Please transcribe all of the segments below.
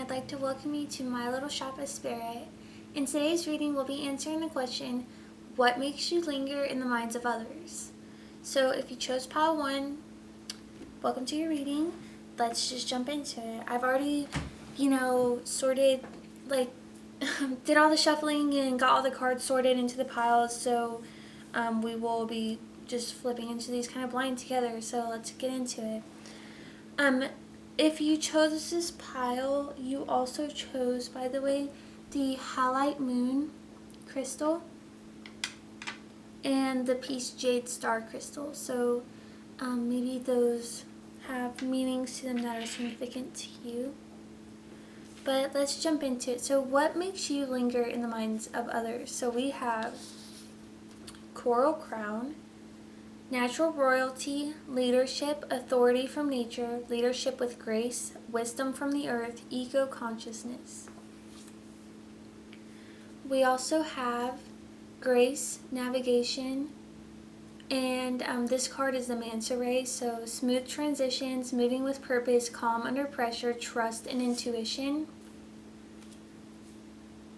I'd like to welcome you to My Little Shop of Spirit. In today's reading, we'll be answering the question, what makes you linger in the minds of others? So if you chose pile 1, welcome to your reading. Let's just jump into it. I've already, sorted, did all the shuffling and got all the cards sorted into the piles, so we will be just flipping into these kind of blind together, so let's get into it. If you chose this pile, you also chose, by the way, the Howlite Moon crystal and the Peace Jade Star crystal. So maybe those have meanings to them that are significant to you. But let's jump into it. So what makes you linger in the minds of others? So we have Coral Crown, natural royalty, leadership, authority from nature, leadership with grace, wisdom from the earth, eco-consciousness. We also have grace, navigation, and this card is the Manta Ray, so smooth transitions, moving with purpose, calm under pressure, trust and intuition.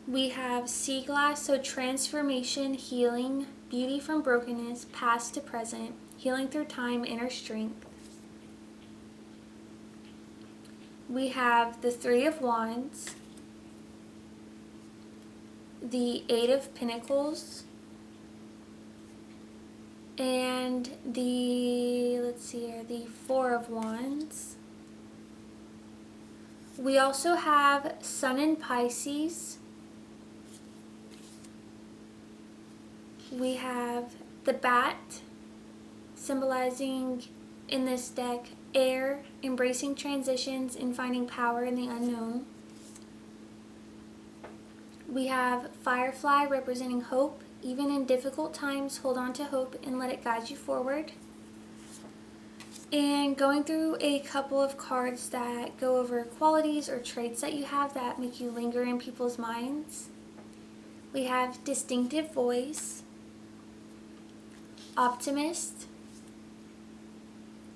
We have Sea Glass, so transformation, healing, beauty from brokenness, past to present, healing through time, inner strength. We have the Three of Wands, the Eight of Pentacles, and the Four of Wands. We also have Sun in Pisces. We have the Bat, symbolizing in this deck air, embracing transitions and finding power in the unknown. We have Firefly, representing hope. Even in difficult times, hold on to hope and let it guide you forward. And going through a couple of cards that go over qualities or traits that you have that make you linger in people's minds. We have distinctive voice, optimist,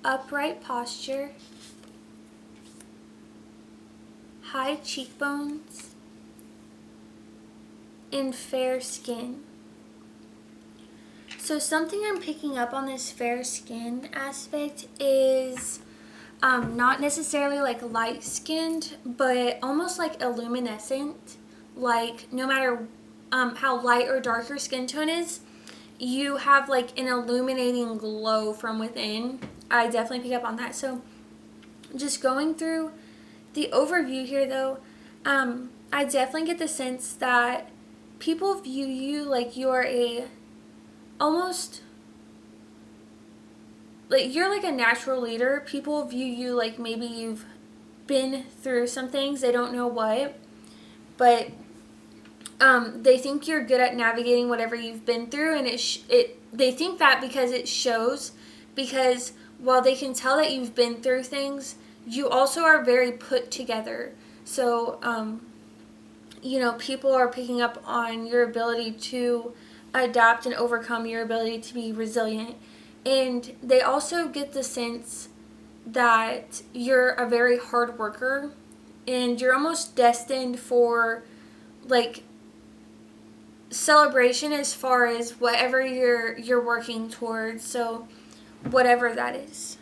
upright posture, high cheekbones, and fair skin. So something I'm picking up on this fair skin aspect is not necessarily like light skinned, but almost like illuminescent. Like no matter how light or dark your skin tone is, you have like an illuminating glow from within. I definitely pick up on that. So just going through the overview here though, I definitely get the sense that people view you like you're you're like a natural leader. People view you like maybe you've been through some things, they don't know what, but they think you're good at navigating whatever you've been through, and they think that because it shows, because while they can tell that you've been through things, you also are very put together. So people are picking up on your ability to adapt and overcome, your ability to be resilient, and they also get the sense that you're a very hard worker and you're almost destined for like celebration as far as whatever you're working towards, so whatever that is.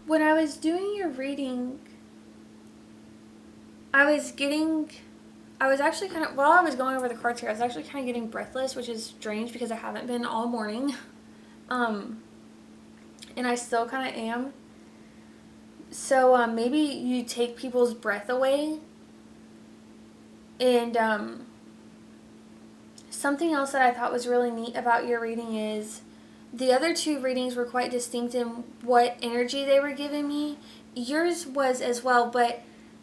When I was doing your reading, I was actually kind of, while I was going over the cards here, I was actually kind of getting breathless, which is strange because I haven't been all morning, and I still kind of am. So maybe you take people's breath away. And something else that I thought was really neat about your reading is the other two readings were quite distinct in what energy they were giving me. Yours was as well, but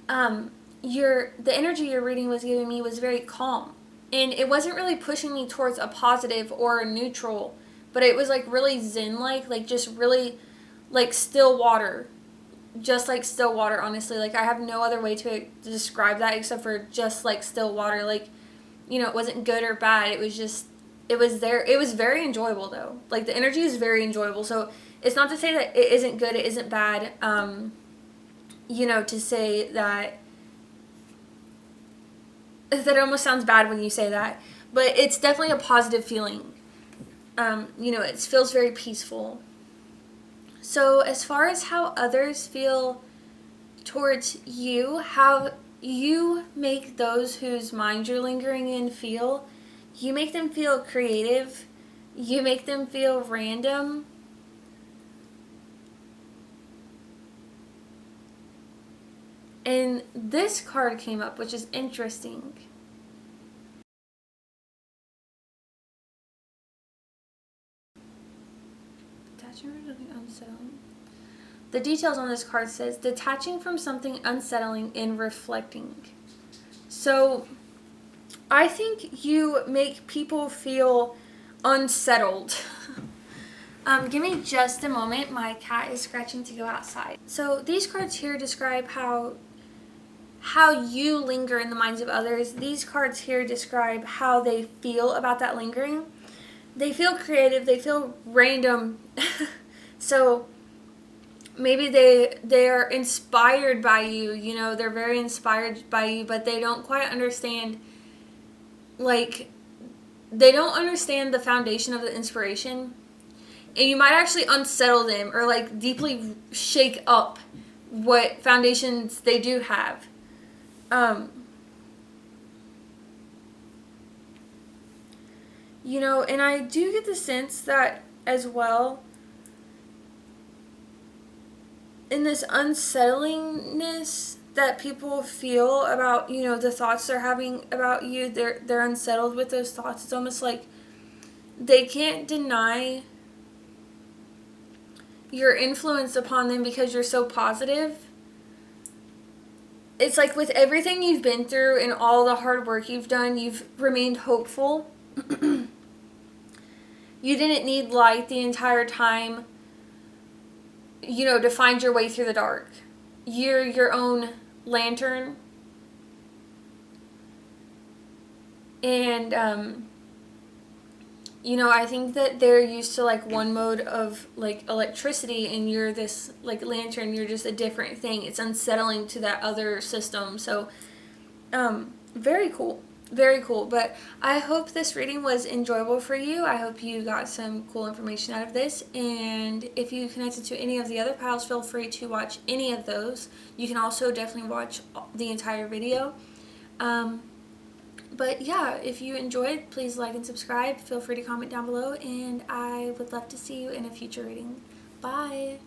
the energy your reading was giving me was very calm. And it wasn't really pushing me towards a positive or a neutral, but it was like really zen-like just really like still water. Just like still water, honestly. Like I have no other way to describe that except for just like still water. Like, it wasn't good or bad. It was just, it was there. It was very enjoyable though. Like the energy is very enjoyable. So It's not to say that it isn't good, it isn't bad, you know, to say that it almost sounds bad when you say that, but it's definitely a positive feeling. You know, it feels very peaceful. So as far as how others feel towards you, how you make those whose minds you're lingering in feel, you make them feel creative, you make them feel random. And this card came up, which is interesting. Unsettling. The details on this card says detaching from something unsettling and reflecting. So I think you make people feel unsettled. Give me just a moment. My cat is scratching to go outside. So these cards here describe how you linger in the minds of others. These cards here describe how they feel about that lingering. They feel creative, they feel random. So maybe they are inspired by you, you know, they're very inspired by you, but they don't quite understand, like, they don't understand the foundation of the inspiration. And you might actually unsettle them or, like, deeply shake up what foundations they do have. You know, and I do get the sense that as well, in this unsettlingness that people feel about, you know, the thoughts they're having about you, they're unsettled with those thoughts. It's almost like they can't deny your influence upon them because you're so positive. It's like with everything you've been through and all the hard work you've done, you've remained hopeful. You didn't need light the entire time, you know, to find your way through the dark. You're your own lantern. And, you know, I think that they're used to, like, one mode of, like, electricity, and you're this, like, lantern. You're just a different thing. It's unsettling to that other system. So, very cool. Very cool. But I hope this reading was enjoyable for you. I hope you got some cool information out of this. And if you connected to any of the other piles, feel free to watch any of those. You can also definitely watch the entire video. But yeah, if you enjoyed, please like and subscribe. Feel free to comment down below. And I would love to see you in a future reading. Bye.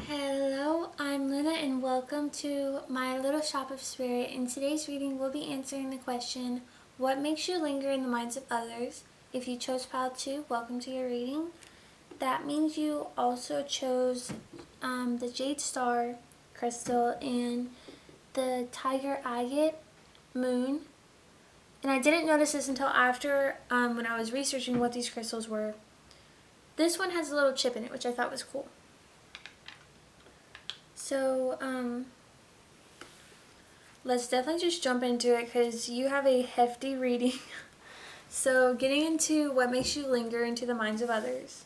Hello, I'm Luna and welcome to my little shop of spirit. In today's reading, we'll be answering the question, what makes you linger in the minds of others? If you chose pile 2, welcome to your reading. That means you also chose the Jade Star crystal and the Tiger Agate moon. And I didn't notice this until after when I was researching what these crystals were. This one has a little chip in it, which I thought was cool. So, let's definitely just jump into it because you have a hefty reading. So, getting into what makes you linger into the minds of others.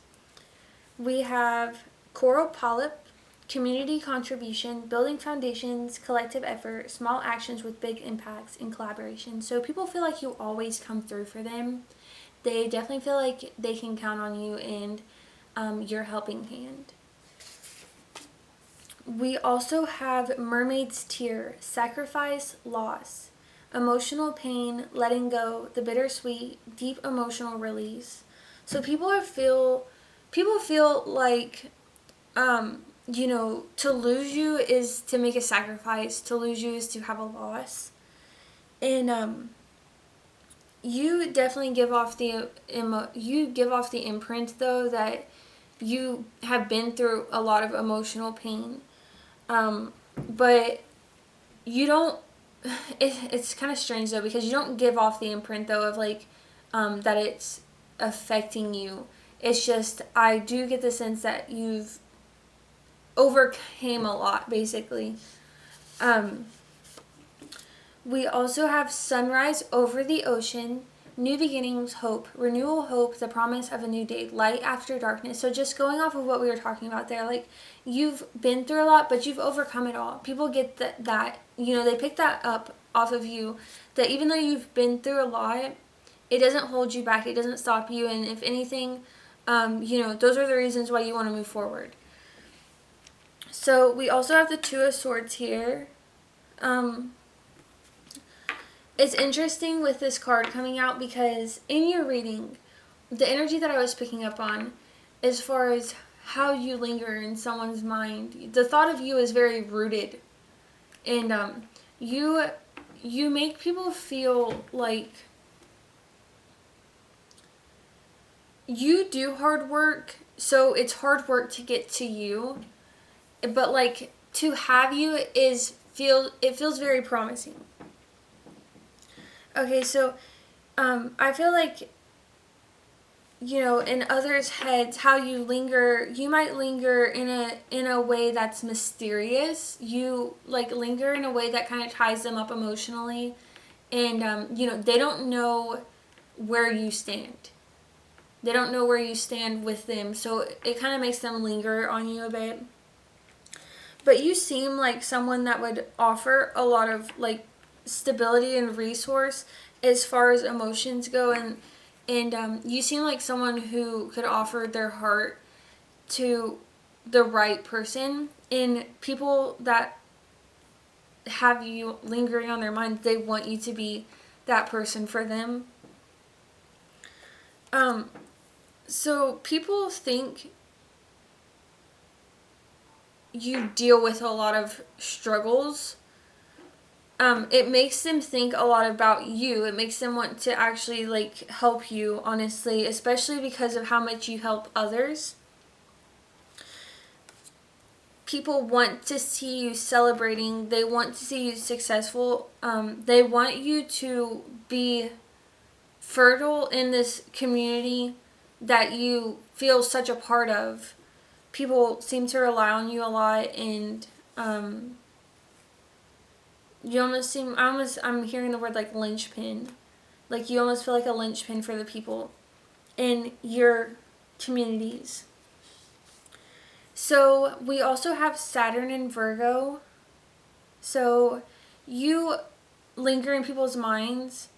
We have coral polyp, community contribution, building foundations, collective effort, small actions with big impacts, and collaboration. So, people feel like you always come through for them. They definitely feel like they can count on you and your helping hand. We also have Mermaid's Tear, sacrifice, loss, emotional pain, letting go, the bittersweet, deep emotional release. So people feel like, you know, to lose you is to make a sacrifice, to lose you is to have a loss. And you definitely give off the imprint though that you have been through a lot of emotional pain. But you don't, it's kind of strange though, because you don't give off the imprint though of like, that it's affecting you. It's just, I do get the sense that you've overcame a lot, basically. We also have sunrise over the ocean, new beginnings, hope, renewal, hope, the promise of a new day, light after darkness. So just going off of what we were talking about there, like, you've been through a lot, but you've overcome it all. People get that, you know, they pick that up off of you, that even though you've been through a lot, it doesn't hold you back, it doesn't stop you, and if anything, you know, those are the reasons why you want to move forward. So we also have the Two of Swords here. It's interesting with this card coming out because in your reading, the energy that I was picking up on, as far as how you linger in someone's mind, the thought of you is very rooted, and you make people feel like you do hard work, so it's hard work to get to you, but like to have you it feels very promising. Okay, so I feel like, you know, in others' heads, how you linger, you might linger in a way that's mysterious. You like linger in a way that kind of ties them up emotionally, and you know, they don't know where you stand. They don't know where you stand with them, so it kind of makes them linger on you a bit. But you seem like someone that would offer a lot of like stability and resource as far as emotions go, and you seem like someone who could offer their heart to the right person, and people that have you lingering on their mind, they want you to be that person for them. So people think you deal with a lot of struggles. It makes them think a lot about you. It makes them want to actually like help you, honestly, especially because of how much you help others. People want to see you celebrating. They want to see you successful. They want you to be fertile in this community that you feel such a part of. People seem to rely on you a lot, and you almost seem, I'm hearing the word like linchpin. Like you almost feel like a linchpin for the people in your communities. So we also have Saturn and Virgo. So you linger in people's minds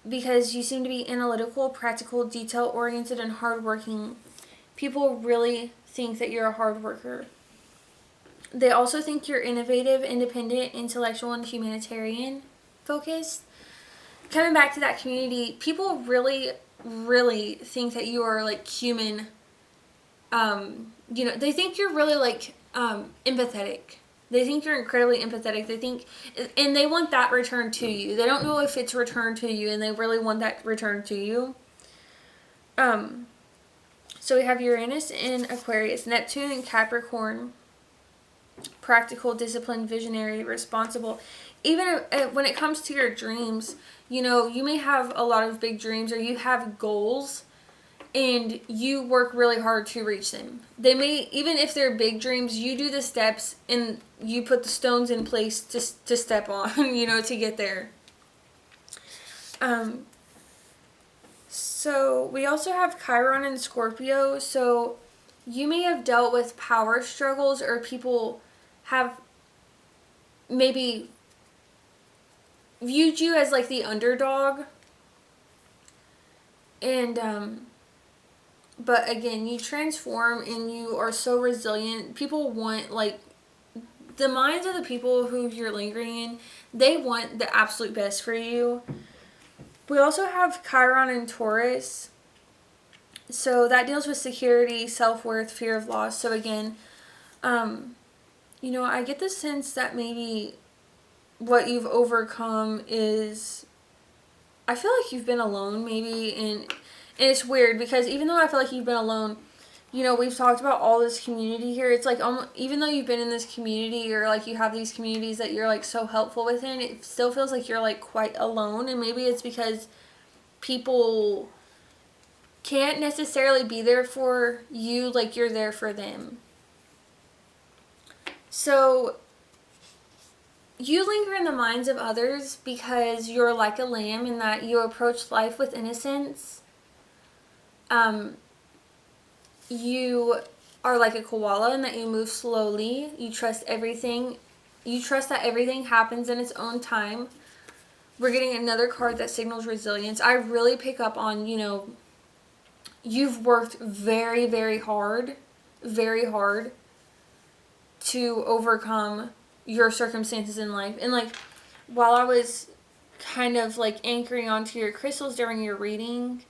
because you seem to be analytical, practical, detail-oriented, and hardworking. People really think that you're a hard worker. They also think you're innovative, independent, intellectual, and humanitarian focused. Coming back to that community, people really, really think that you are like human. You know, they think you're really like empathetic. They think you're incredibly empathetic. They think, and they want that returned to you. They don't know if it's returned to you, and they really want that returned to you. So we have Uranus in Aquarius, Neptune in Capricorn. Practical, disciplined, visionary, responsible. Even when it comes to your dreams, you know, you may have a lot of big dreams, or you have goals, and you work really hard to reach them. They may, even if they're big dreams, you do the steps and you put the stones in place to step on, you know, to get there. So we also have Chiron and Scorpio. So you may have dealt with power struggles, or people have maybe viewed you as like the underdog, and but again, you transform and you are so resilient. People want, like, the minds of the people who you're lingering in, they want the absolute best for you. We also have Chiron and Taurus. So that deals with security, self-worth, fear of loss. So again, you know, I get the sense that maybe what you've overcome is, I feel like you've been alone maybe, and it's weird because even though I feel like you've been alone, you know, we've talked about all this community here. It's like, even though you've been in this community, or like you have these communities that you're like so helpful within, it still feels like you're like quite alone. And maybe it's because people can't necessarily be there for you like you're there for them. So you linger in the minds of others because you're like a lamb in that you approach life with innocence. You are like a koala in that you move slowly. You trust everything. You trust that everything happens in its own time. We're getting another card that signals resilience. I really pick up on, you've worked very, very hard to overcome your circumstances in life. And like, while I was kind of like anchoring onto your crystals during your reading,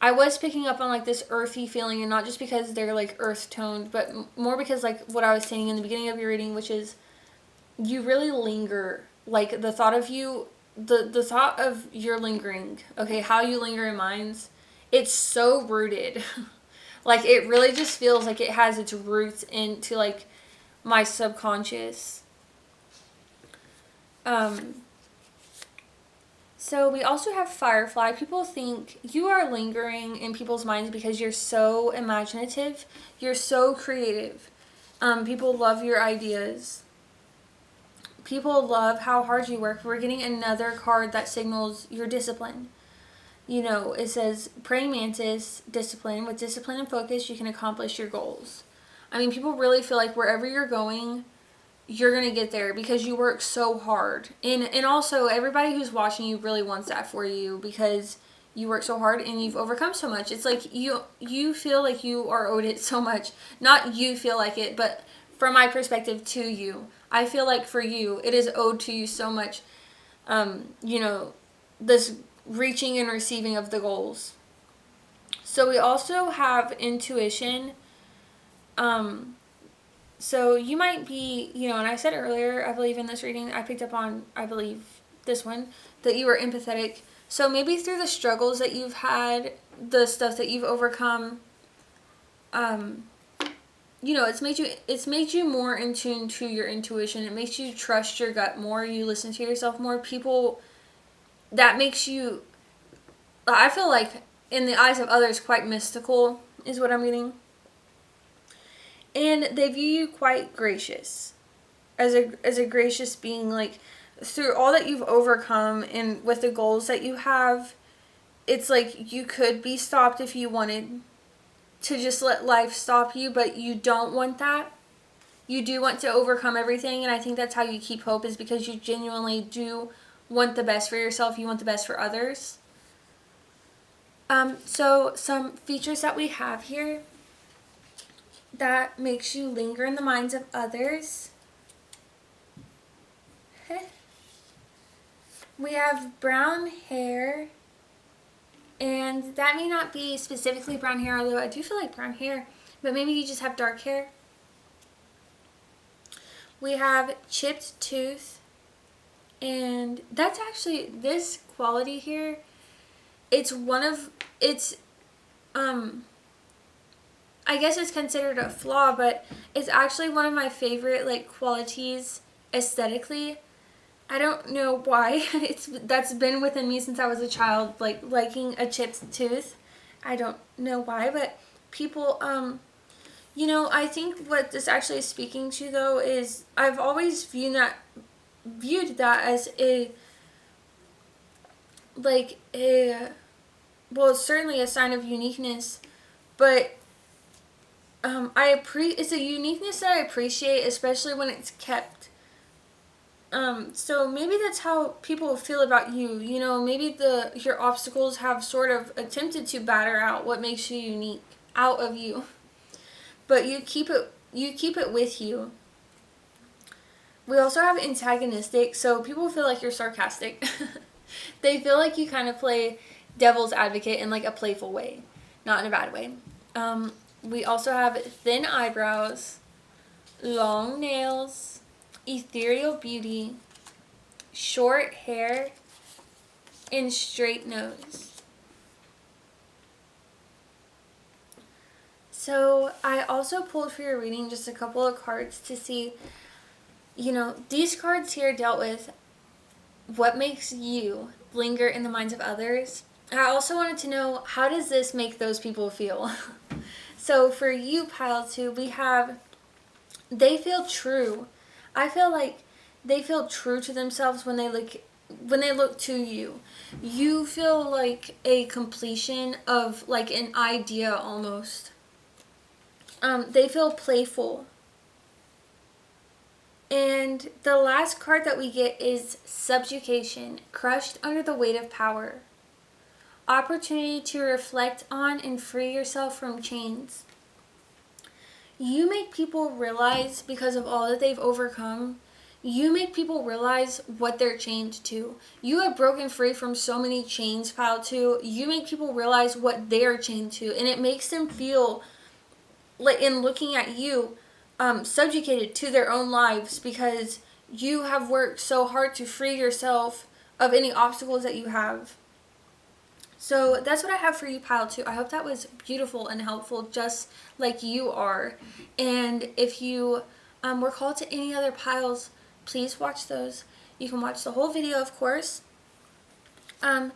I was picking up on like this earthy feeling, and not just because they're like earth toned, but more because like what I was saying in the beginning of your reading, which is you really linger. Like the thought of you, the thought of your lingering, okay, how you linger in minds, it's so rooted. Like it really just feels like it has its roots into like my subconscious. So we also have Firefly. People think you are lingering in people's minds because you're so imaginative. You're so creative. People love your ideas. People love how hard you work. We're getting another card that signals your discipline. It says praying mantis, discipline. With discipline and focus, you can accomplish your goals. I mean, people really feel like wherever you're going, you're going to get there because you work so hard. And also, everybody who's watching you really wants that for you because you work so hard and you've overcome so much. It's like you feel like you are owed it so much. Not you feel like it, but from my perspective to you. I feel like for you, it is owed to you so much, this reaching and receiving of the goals. So we also have intuition. So you might be, and I said earlier, I believe in this reading, I picked up on, I believe this one, that you are empathetic. So maybe through the struggles that you've had, the stuff that you've overcome, it's made you more in tune to your intuition. It makes you trust your gut more. You listen to yourself more. People, that makes you, I feel like in the eyes of others, quite mystical is what I'm getting. And they view you quite gracious, as a gracious being. Like through all that you've overcome and with the goals that you have, it's like you could be stopped if you wanted to just let life stop you, but you don't want that. You do want to overcome everything, and I think that's how you keep hope, is because you genuinely do want the best for yourself. You want the best for others. So some features that we have here that makes you linger in the minds of others. We have brown hair, and that may not be specifically brown hair, although I do feel like brown hair, but maybe you just have dark hair. We have chipped tooth, and that's actually, this quality here, I guess it's considered a flaw, but it's actually one of my favorite qualities aesthetically. I don't know why. That's been within me since I was a child, liking a chipped tooth. I don't know why, but people, I think what this actually is speaking to, though, is I've always viewed that as it's certainly a sign of uniqueness, but it's a uniqueness that I appreciate, especially when it's kept. So maybe that's how people feel about you. Maybe your obstacles have sort of attempted to batter out what makes you unique out of you, but you keep it with you. We also have antagonistic, so people feel like you're sarcastic. They feel like you kind of play devil's advocate in a playful way, not in a bad way. We also have thin eyebrows, long nails, ethereal beauty, short hair, and straight nose. So I also pulled for your reading just a couple of cards to see, these cards here dealt with what makes you linger in the minds of others. I also wanted to know, how does this make those people feel? So for you, pile 2, we have, they feel true. I feel like they feel true to themselves when they look to you. You feel like a completion of like an idea almost. They feel playful. And the last card that we get is Subjugation, crushed under the weight of power. Opportunity to reflect on and free yourself from chains. You make people realize, because of all that they've overcome, you make people realize what they're chained to. You have broken free from so many chains, Pile 2. You make people realize what they're chained to. And it makes them feel, like, in looking at you, subjugated to their own lives, because you have worked so hard to free yourself of any obstacles that you have. So that's what I have for you, Pile 2. I hope that was beautiful and helpful, just like you are. And if you were called to any other piles, please watch those. You can watch the whole video, of course. And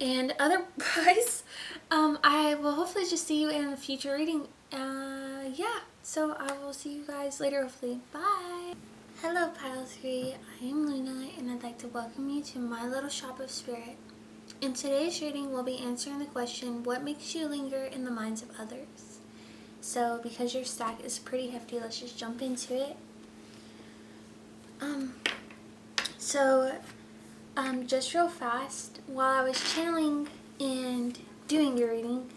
otherwise, I will hopefully just see you in a future reading. Yeah, so I will see you guys later, hopefully. Bye! Hello, Pile 3. I am Luna, and I'd like to welcome you to my little shop of spirit. In today's reading, we'll be answering the question, what makes you linger in the minds of others? So, because your stack is pretty hefty, let's just jump into it. Just real fast, while I was channeling and doing your reading,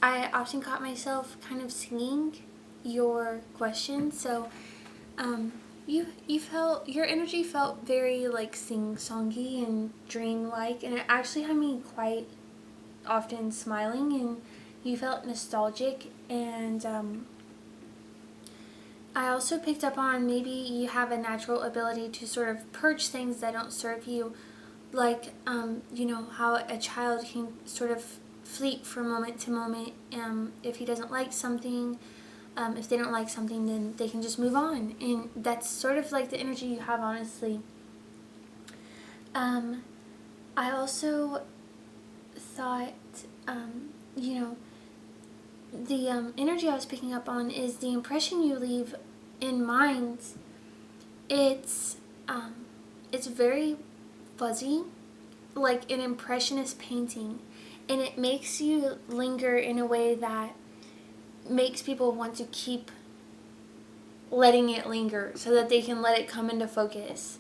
I often caught myself kind of singing your question, so, you felt, your energy felt very like sing-songy and dream-like, and it actually had me quite often smiling, and you felt nostalgic, and I also picked up on maybe you have a natural ability to sort of purge things that don't serve you, like, you know, how a child can sort of fleet from moment to moment, if he doesn't like something. If they don't like something, then they can just move on. And that's sort of like the energy you have, honestly. I also thought, you know, the energy I was picking up on is the impression you leave in minds. It's very fuzzy, like an impressionist painting. And it makes you linger in a way that makes people want to keep letting it linger so that they can let it come into focus.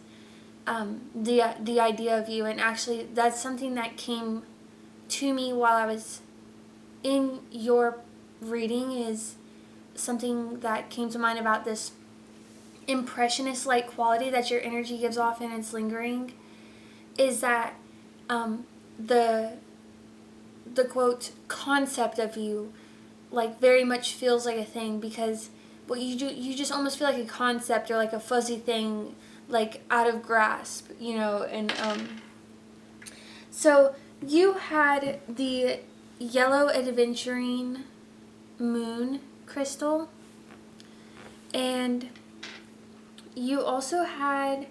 The idea of you, and actually that's something that came to me while I was in your reading, is something that came to mind about this impressionist-like quality that your energy gives off and it's lingering, is that the quote concept of you like very much feels like a thing, because what you do, you just almost feel like a concept or like a fuzzy thing, like out of grasp, you know. And so you had the yellow Adventurine moon crystal, and you also had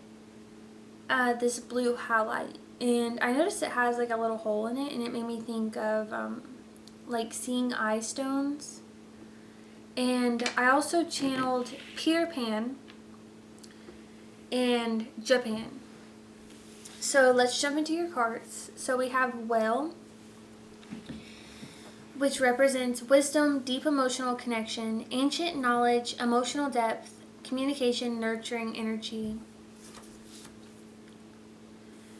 this blue Howlite, and I noticed it has like a little hole in it, and it made me think of like seeing eye stones. And I also channeled Peter Pan and Japan. So let's jump into your cards. So we have Whale, which represents wisdom, deep emotional connection, ancient knowledge, emotional depth, communication, nurturing energy.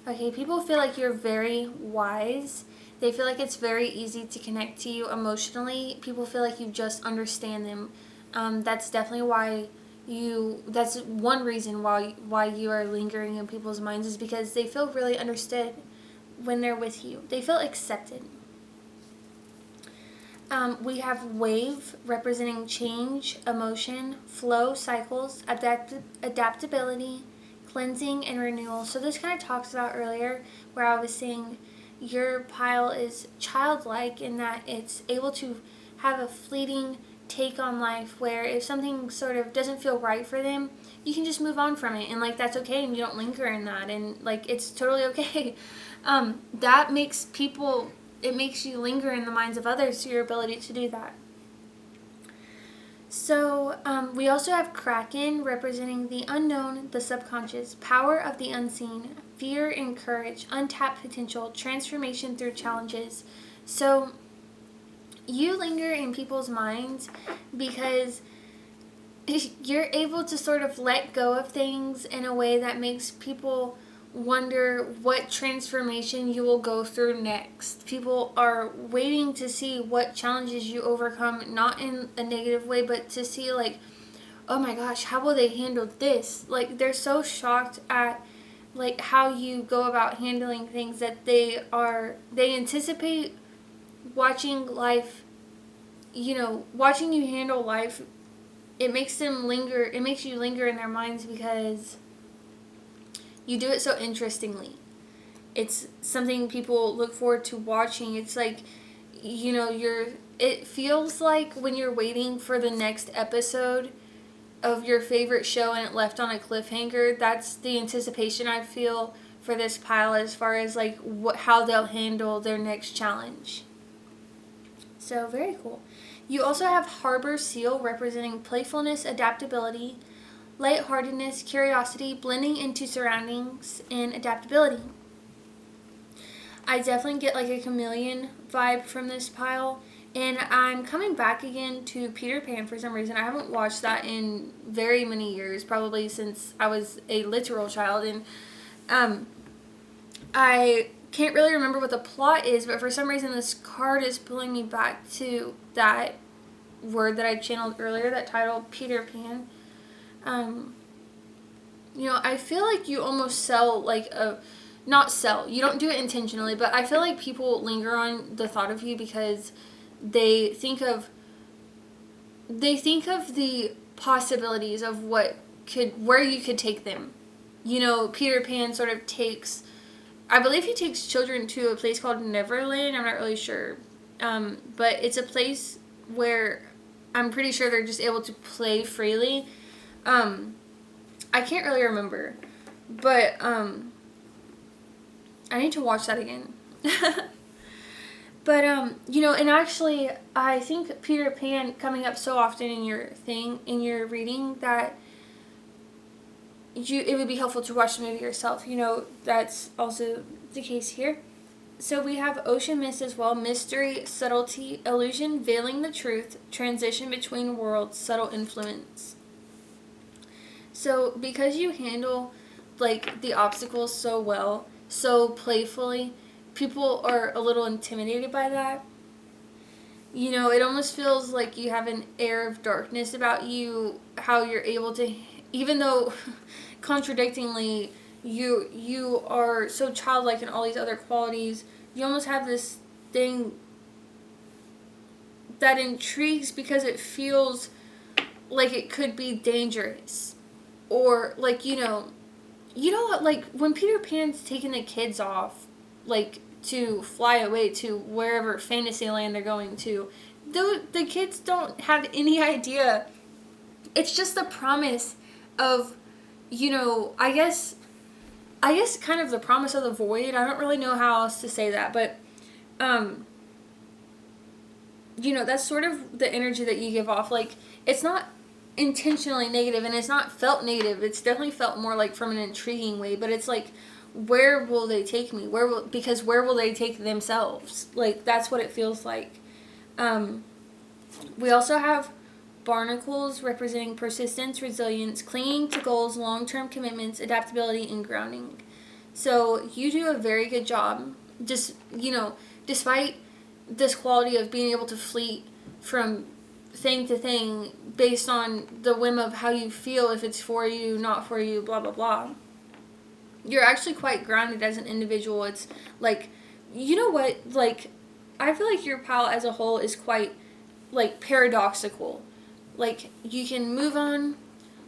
Okay, people feel like you're very wise. They feel like it's very easy to connect to you emotionally. People feel like you just understand them. That's definitely why that's one reason why you are lingering in people's minds, is because they feel really understood when they're with you. They feel accepted. We have Wave, representing change, emotion, flow, cycles, adaptability, cleansing, and renewal. So this kind of talks about earlier where I was saying your pile is childlike in that it's able to have a fleeting take on life, where if something sort of doesn't feel right for them, you can just move on from it, and like that's okay, and you don't linger in that, and like it's totally okay. That makes it makes you linger in the minds of others, so your ability to do that. So we also have Kraken, representing the unknown, the subconscious, power of the unseen, fear and courage, untapped potential, transformation through challenges. So you linger in people's minds because you're able to sort of let go of things in a way that makes people wonder what transformation you will go through next. People are waiting to see what challenges you overcome, not in a negative way, but to see, like, oh my gosh, how will they handle this? Like, they're so shocked at, like, how you go about handling things that they anticipate watching life, watching you handle life. It makes you linger in their minds because you do it so interestingly. It's something people look forward to watching. It's like, it feels like when you're waiting for the next episode of your favorite show and it left on a cliffhanger. That's the anticipation I feel for this pile, as far as like how they'll handle their next challenge. So very cool. You also have Harbor Seal, representing playfulness, adaptability, lightheartedness, curiosity, blending into surroundings, and adaptability. I definitely get like a chameleon vibe from this pile. And I'm coming back again to Peter Pan for some reason. I haven't watched that in very many years, probably since I was a literal child. And I can't really remember what the plot is, but for some reason this card is pulling me back to that word that I channeled earlier, that title, Peter Pan. I feel like you almost sell like not sell, you don't do it intentionally, but I feel like people linger on the thought of you because they think of the possibilities of where you could take them. Peter Pan sort of I believe he takes children to a place called Neverland. I'm not really sure. But it's a place where I'm pretty sure they're just able to play freely. I can't really remember. But I need to watch that again. But, and actually, I think Peter Pan coming up so often in your reading, that it would be helpful to watch the movie yourself. That's also the case here. So we have Ocean Mist as well. Mystery, subtlety, illusion, veiling the truth, transition between worlds, subtle influence. So because you handle, like, the obstacles so well, so playfully, people are a little intimidated by that. It almost feels like you have an air of darkness about you, how you're able to, even though contradictingly you are so childlike in all these other qualities, you almost have this thing that intrigues because it feels like it could be dangerous. Or like, like when Peter Pan's taking the kids off, like, to fly away to wherever Fantasyland they're going to, the kids don't have any idea. It's just the promise of, I guess kind of the promise of the void. I don't really know how else to say that, but, that's sort of the energy that you give off. Like, it's not intentionally negative, and it's not felt negative. It's definitely felt more like from an intriguing way, but it's like, where will they take me? Where will they take themselves? Like, that's what it feels like. We also have barnacles, representing persistence, resilience, clinging to goals, long-term commitments, adaptability, and grounding. So you do a very good job, just, despite this quality of being able to fleet from thing to thing based on the whim of how you feel, if it's for you, not for you, blah, blah, blah. You're actually quite grounded as an individual. It's like, like, I feel like your pile as a whole is quite, like, paradoxical. Like, you can move on.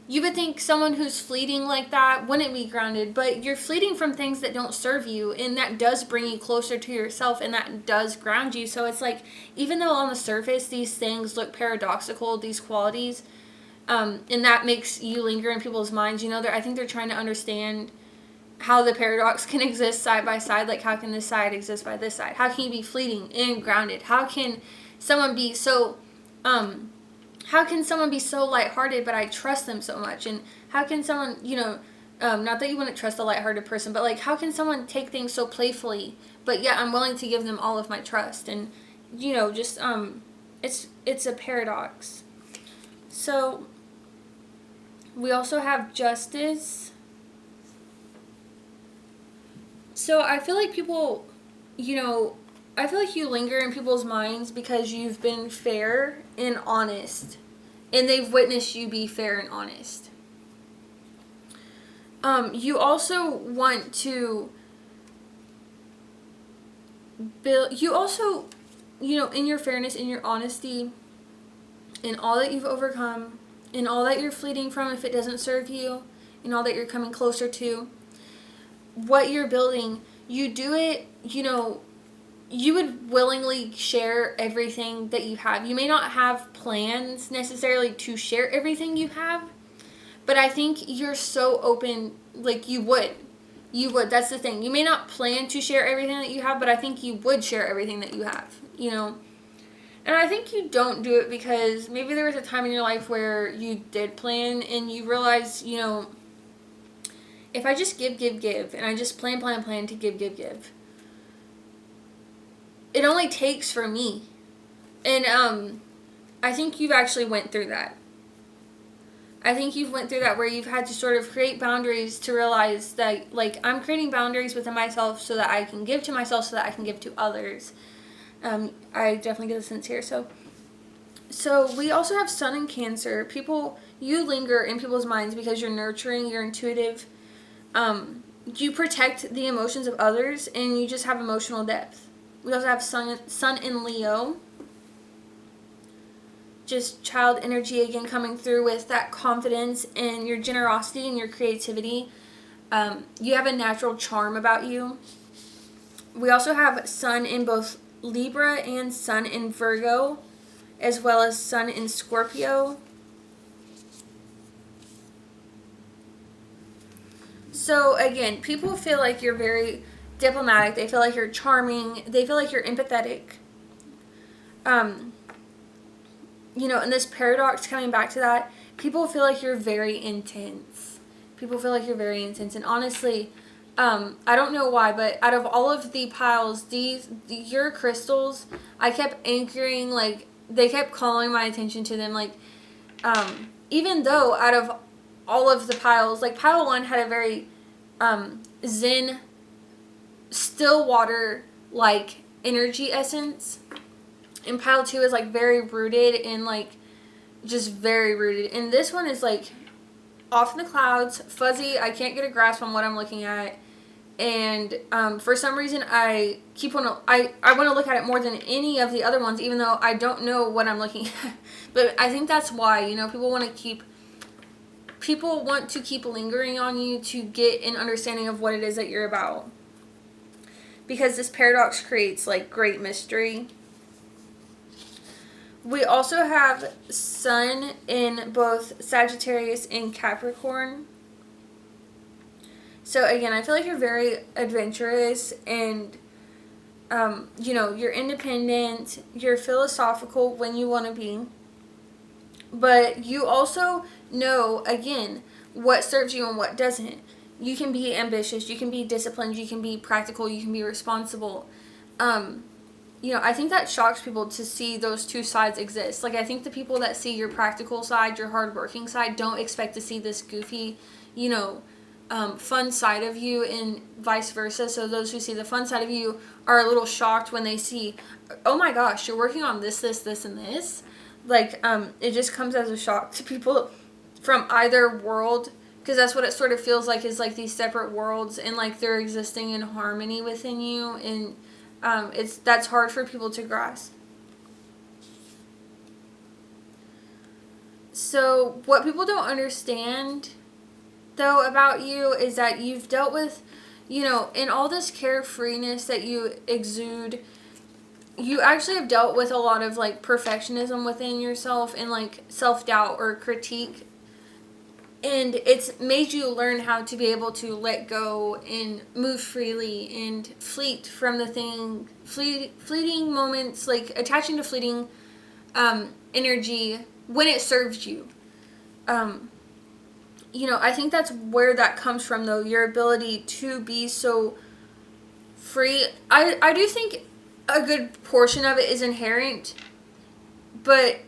You would think someone who's fleeting like that wouldn't be grounded, but you're fleeting from things that don't serve you, and that does bring you closer to yourself, and that does ground you. So it's like, even though on the surface these things look paradoxical, these qualities, and that makes you linger in people's minds, I think they're trying to understand how the paradox can exist side by side. Like, how can this side exist by this side? How can you be fleeting and grounded? How can someone be so how can someone be so lighthearted, but I trust them so much? And how can someone, not that you wouldn't trust a lighthearted person, but like, how can someone take things so playfully, but yet I'm willing to give them all of my trust? And, just, it's a paradox. So, we also have justice. So, I feel like people, I feel like you linger in people's minds because you've been fair and honest. And they've witnessed you be fair and honest. You also want to build, in your fairness, in your honesty, in all that you've overcome, in all that you're fleeting from if it doesn't serve you, in all that you're coming closer to, what you're building, you do it, you would willingly share everything that you have. You may not have plans necessarily to share everything you have, but I think you're so open, like you would. You would. That's the thing. You may not plan to share everything that you have, but I think you would share everything that you have, And I think you don't do it because maybe there was a time in your life where you did plan and you realized, if I just give, and I just plan to give, it only takes for me. And I think you've actually went through that. I think you've went through that where you've had to sort of create boundaries to realize that, like, I'm creating boundaries within myself so that I can give to myself, so that I can give to others. I definitely get a sense here. So we also have Sun in Cancer. You linger in people's minds because you're nurturing, you're intuitive. You protect the emotions of others, and you just have emotional depth. We also have Sun in Leo. Just child energy again coming through with that confidence and your generosity and your creativity. You have a natural charm about you. We also have Sun in both Libra and Sun in Virgo, as well as Sun in Scorpio. So again, people feel like you're very diplomatic. They feel like you're charming. They feel like you're empathetic. And this paradox, coming back to that, people feel like you're very intense. And honestly, I don't know why, but out of all of the piles, your crystals, I kept anchoring, like, they kept calling my attention to them, like, even though out of all of the piles, like, pile 1 had a very, zen, still water, like, energy essence, and pile 2 is, like, very rooted and, like, just very rooted, and this one is, like, off in the clouds, fuzzy, I can't get a grasp on what I'm looking at. And for some reason, I want to look at it more than any of the other ones, even though I don't know what I'm looking at. But I think that's why, people want to keep lingering on you to get an understanding of what it is that you're about. Because this paradox creates, like, great mystery. We also have Sun in both Sagittarius and Capricorn. So again, I feel like you're very adventurous and, you're independent, you're philosophical when you want to be, but you also know, again, what serves you and what doesn't. You can be ambitious, you can be disciplined, you can be practical, you can be responsible. I think that shocks people to see those two sides exist. Like, I think the people that see your practical side, your hardworking side, don't expect to see this goofy, fun side of you, and vice versa. So those who see the fun side of you are a little shocked when they see, oh my gosh, you're working on this, and this. Like, it just comes as a shock to people from either world, because that's what it sort of feels like, is like these separate worlds, and like they're existing in harmony within you, and that's hard for people to grasp. So what people don't understand, though, about you is that you've dealt with, in all this carefreeness that you exude, you actually have dealt with a lot of, like, perfectionism within yourself and, like, self-doubt or critique. And it's made you learn how to be able to let go and move freely and fleet from the thing, fleeting moments, like attaching to fleeting energy when it serves you. You know, I think that's where that comes from, though, your ability to be so free. I do think a good portion of it is inherent, but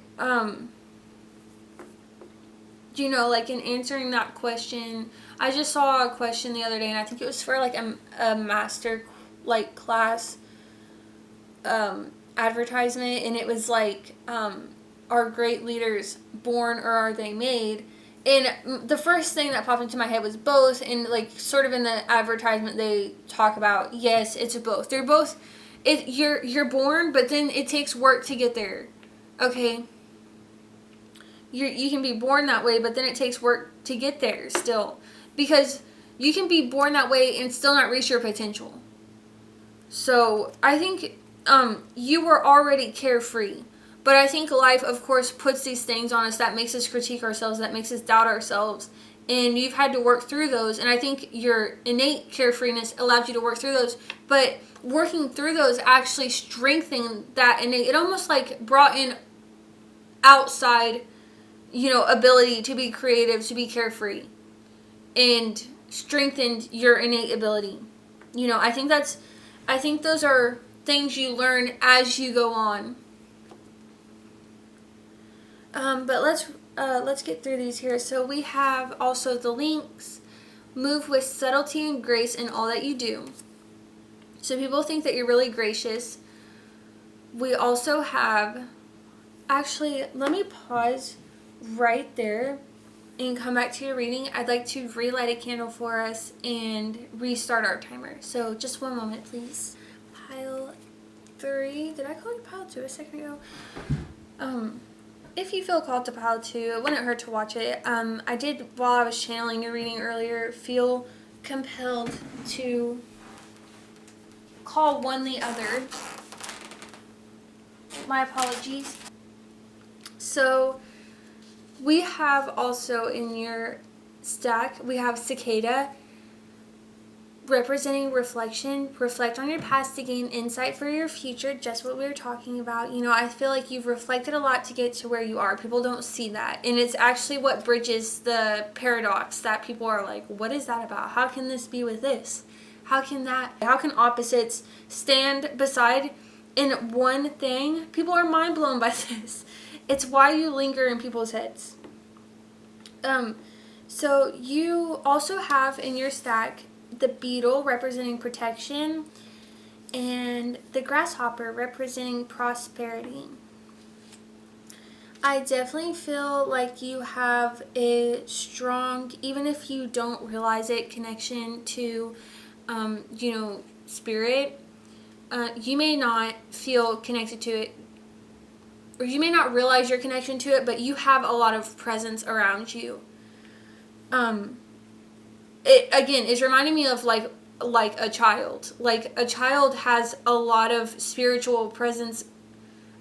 you know, like in answering that question, I just saw a question the other day, and I think it was for like a master like class advertisement, and it was like, are great leaders born or are they made? And the first thing that popped into my head was both, and like sort of in the advertisement they talk about, yes, it's both. They're both. You're born, but then it takes work to get there. Okay. You can be born that way, but then it takes work to get there still, because you can be born that way and still not reach your potential. So I think you were already carefree. But I think life, of course, puts these things on us that makes us critique ourselves, that makes us doubt ourselves. And you've had to work through those. And I think your innate carefreeness allowed you to work through those. But working through those actually strengthened that innate. It almost like brought in outside, you know, ability to be creative, to be carefree. And strengthened your innate ability. You know, I think those are things you learn as you go on. But let's get through these here. So we have also the links. Move with subtlety and grace in all that you do. So people think that you're really gracious. We also have, actually, let me pause right there and come back to your reading. I'd like to relight a candle for us and restart our timer. So just one moment, please. Pile 3. Did I call you pile 2 a second ago? If you feel called to pile 2, it wouldn't hurt to watch it. I did, while I was channeling your reading earlier, feel compelled to call one the other. My apologies. So we have also in your stack, we have cicada, representing reflection. Reflect on your past to gain insight for your future, just what we were talking about. You know, I feel like you've reflected a lot to get to where you are. People don't see that, and it's actually what bridges the paradox that people are like, what is that about? How can this be with this? How can opposites stand beside in one thing? People are mind blown by this. It's why you linger in people's heads. So you also have in your stack the beetle representing protection and the grasshopper representing prosperity. I definitely feel like you have a strong, even if you don't realize it, connection to, you know, spirit. You may not feel connected to it, or you may not realize your connection to it, but you have a lot of presence around you. It again is reminding me of like a child. Like a child has a lot of spiritual presence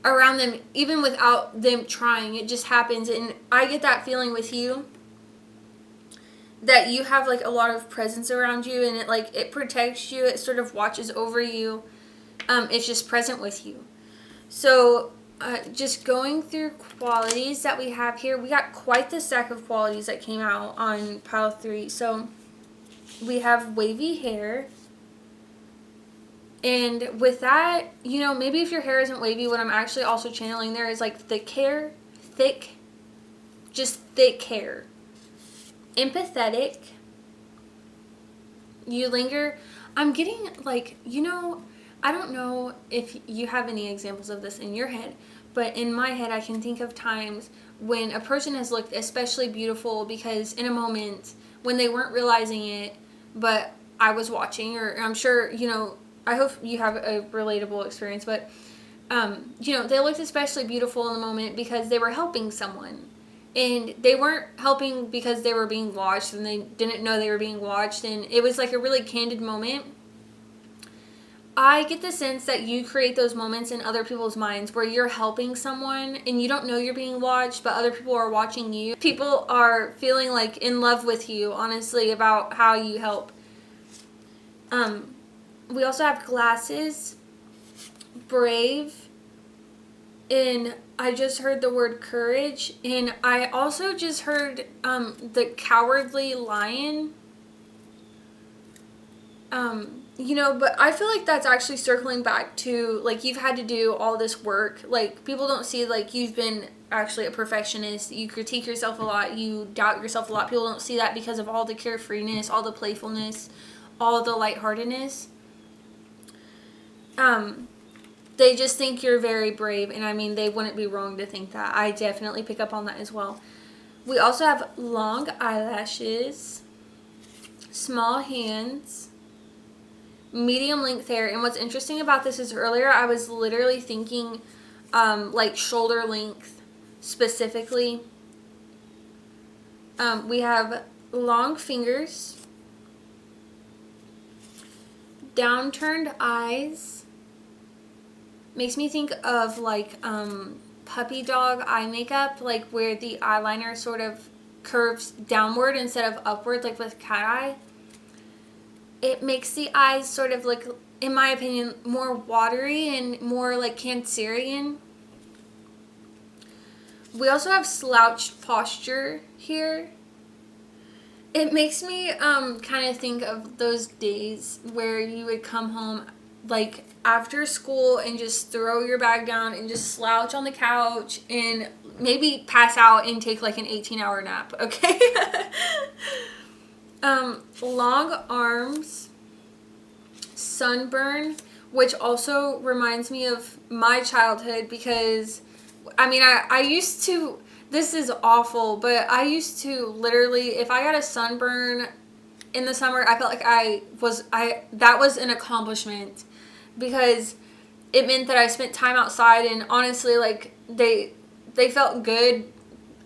around them, even without them trying. It just happens, and I get that feeling with you, that you have like a lot of presence around you, and it protects you. It sort of watches over you. It's just present with you. So just going through qualities that we have here, we got quite the stack of qualities that came out on pile 3. So we have wavy hair. And with that, you know, maybe if your hair isn't wavy, what I'm actually also channeling there is like thick hair. Just thick hair. Empathetic. You linger. I'm getting like, you know, I don't know if you have any examples of this in your head, but in my head I can think of times when a person has looked especially beautiful because in a moment when they weren't realizing it, but I was watching, or I'm sure, you know, I hope you have a relatable experience, but, you know, they looked especially beautiful in the moment because they were helping someone. And they weren't helping because they were being watched and they didn't know they were being watched. And it was like a really candid moment. I get the sense that you create those moments in other people's minds where you're helping someone and you don't know you're being watched, but other people are watching you. People are feeling like in love with you, honestly, about how you help. We also have glasses, brave, and I just heard the word courage, and I also just heard the cowardly lion. You know, but I feel like that's actually circling back to, like, you've had to do all this work. Like, people don't see, like, you've been actually a perfectionist. You critique yourself a lot. You doubt yourself a lot. People don't see that because of all the carefreeness, all the playfulness, all the lightheartedness. They just think you're very brave, and I mean, they wouldn't be wrong to think that. I definitely pick up on that as well. We also have long eyelashes, small hands, medium length hair. And what's interesting about this is earlier I was literally thinking like shoulder length specifically. We have long fingers, downturned eyes. Makes me think of like puppy dog eye makeup, like where the eyeliner sort of curves downward instead of upward, like with cat eye. It makes the eyes sort of like, in my opinion, more watery and more like Cancerian. We also have slouched posture here. It makes me kind of think of those days where you would come home like after school and just throw your bag down and just slouch on the couch and maybe pass out and take like an 18-hour nap, okay? Long arms, sunburn, which also reminds me of my childhood because, I mean, I used to, this is awful, but I used to literally, if I got a sunburn in the summer, I felt like that was an accomplishment because it meant that I spent time outside, and honestly, like, they felt good.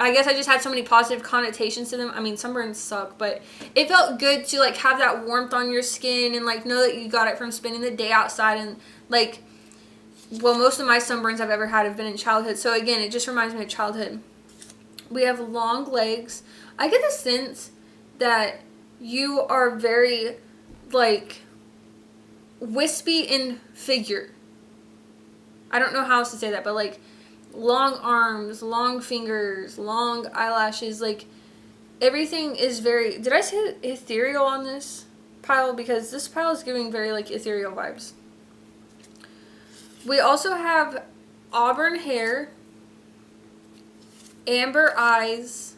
I guess I just had so many positive connotations to them. I mean, sunburns suck, but it felt good to, like, have that warmth on your skin and, like, know that you got it from spending the day outside. And, like, well, most of my sunburns I've ever had have been in childhood. So, again, it just reminds me of childhood. We have long legs. I get the sense that you are very, like, wispy in figure. I don't know how else to say that, but, like, long arms, long fingers, long eyelashes, like, everything is very, did I say ethereal on this pile? Because this pile is giving very, like, ethereal vibes. We also have auburn hair, amber eyes,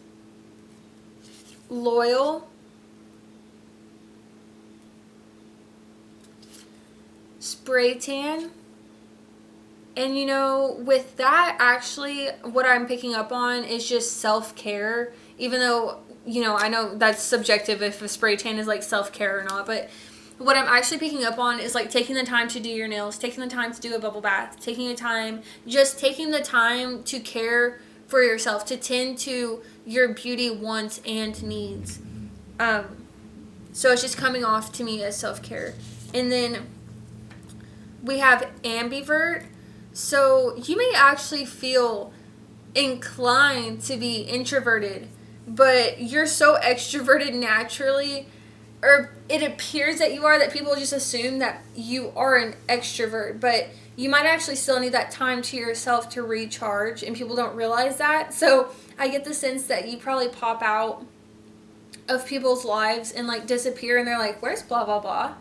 loyal, spray tan. And, you know, with that, actually, what I'm picking up on is just self-care. Even though, you know, I know that's subjective if a spray tan is, like, self-care or not. But what I'm actually picking up on is, like, taking the time to do your nails, taking the time to do a bubble bath, taking the time to care for yourself, to tend to your beauty wants and needs. So it's just coming off to me as self-care. And then we have ambivert. So you may actually feel inclined to be introverted, but you're so extroverted naturally, or it appears that you are, that people just assume that you are an extrovert, but you might actually still need that time to yourself to recharge, and people don't realize that. So I get the sense that you probably pop out of people's lives and, like, disappear, and they're like, where's blah blah blah?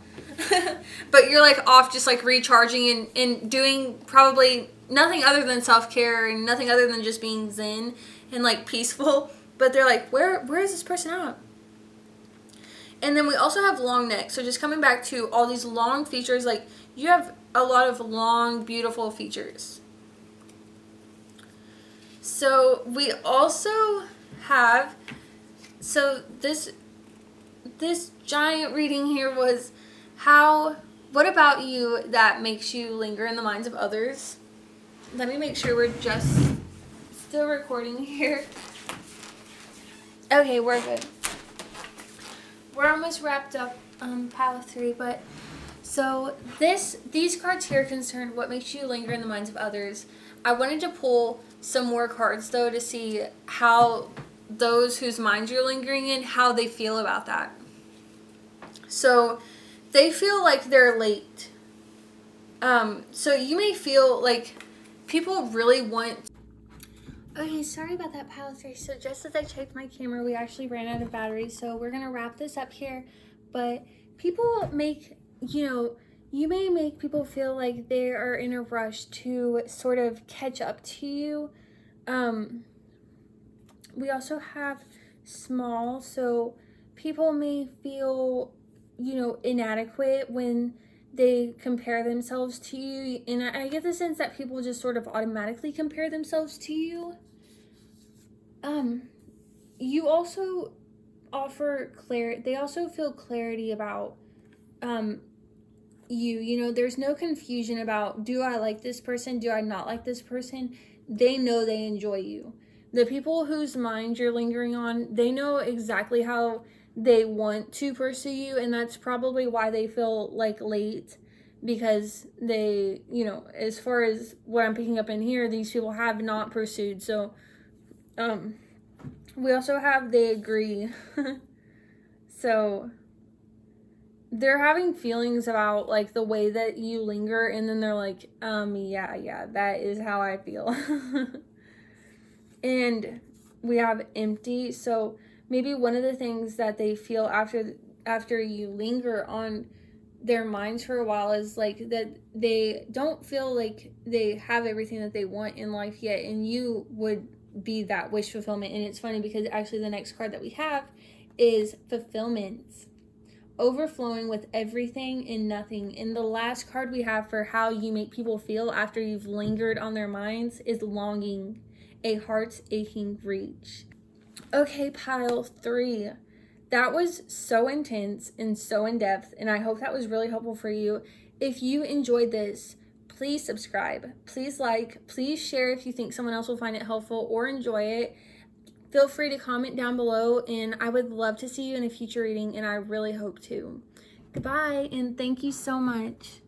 But you're, like, off just, like, recharging and doing probably nothing other than self-care and nothing other than just being zen and, like, peaceful. But they're like, where is this person at? And then we also have long neck. So just coming back to all these long features, like, you have a lot of long, beautiful features. So we also have, so this giant reading here was, what about you that makes you linger in the minds of others? Let me make sure we're just still recording here. Okay, we're good. We're almost wrapped up pile 3, but so these cards here concerned what makes you linger in the minds of others. I wanted to pull some more cards though to see how those whose minds you're lingering in, how they feel about that. So they feel like they're late. So you may feel like people really want Okay, sorry about that, pile 3. So just as I checked my camera, we actually ran out of batteries. So we're going to wrap this up here. But people make, you may make people feel like they are in a rush to sort of catch up to you. We also have small, so people may feel, inadequate when they compare themselves to you. And I get the sense that people just sort of automatically compare themselves to you. You also offer clarity. They also feel clarity about you. There's no confusion about, do I like this person? Do I not like this person? They know they enjoy you. The people whose mind you're lingering on, they know exactly how they want to pursue you, and that's probably why they feel like late, because they, as far as what I'm picking up in here, these people have not pursued. So we also have they agree. So they're having feelings about like the way that you linger, and then they're like, yeah, that is how I feel. And we have empty. So maybe one of the things that they feel after you linger on their minds for a while is like that they don't feel like they have everything that they want in life yet, and you would be that wish fulfillment. And it's funny because actually the next card that we have is fulfillment, overflowing with everything and nothing. And the last card we have for how you make people feel after you've lingered on their minds is longing, a heart's aching reach. Okay, pile 3. That was so intense and so in depth, and I hope that was really helpful for you. If you enjoyed this, please subscribe, please like, please share if you think someone else will find it helpful or enjoy it. Feel free to comment down below, and I would love to see you in a future reading, and I really hope to. Goodbye, and thank you so much.